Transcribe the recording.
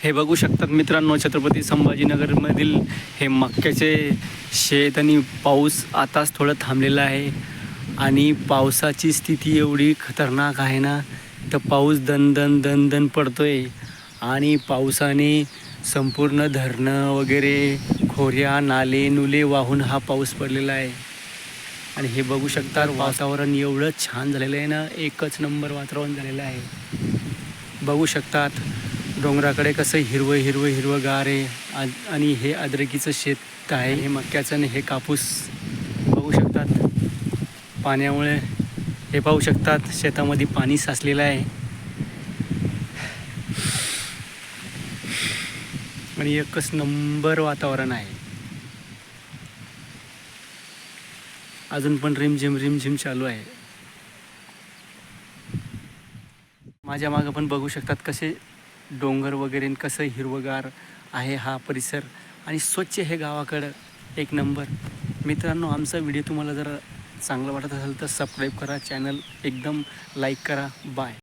हे बघू शकतात मित्रांनो, छत्रपती संभाजीनगरमधील हे मक्याचे शेत आणि पाऊस आताच थोडं थांबलेला आहे. आणि पावसाची स्थिती एवढी खतरनाक आहे ना, तर पाऊस दन दन पडतोय आणि पावसाने संपूर्ण धरणं वगैरे, खोऱ्या, नाले नुले वाहून हा पाऊस पडलेला आहे. आणि हे बघू शकता वातावरण एवढं छान झालेलं आहे ना, एकच नंबर वातावरण झालेलं आहे. बघू शकतात डोंगराकडे कसं हिरवगार आहे. आणि हे अद्रकीचं शेत आहे, हे मक्याचं आणि हे कापूस बघू शकतात. पाण्यामुळे हे पाहू शकतात शेतामध्ये पाणी साचलेलं आहे. आणि एकच नंबर वातावरण आहे. अजून पण रिमझिम चालू आहे. माझ्या मागं पण बघू शकतात कसे डोंगर वगैरे, कसं हिरवगार आहे हा परिसर आणि स्वच्छ हे गावाकडं एक नंबर. मित्रांनो, आमचा व्हिडिओ तुम्हाला जर चांगला वाटत असेल तर सबस्क्राईब करा, चॅनल एकदम लाईक करा. बाय.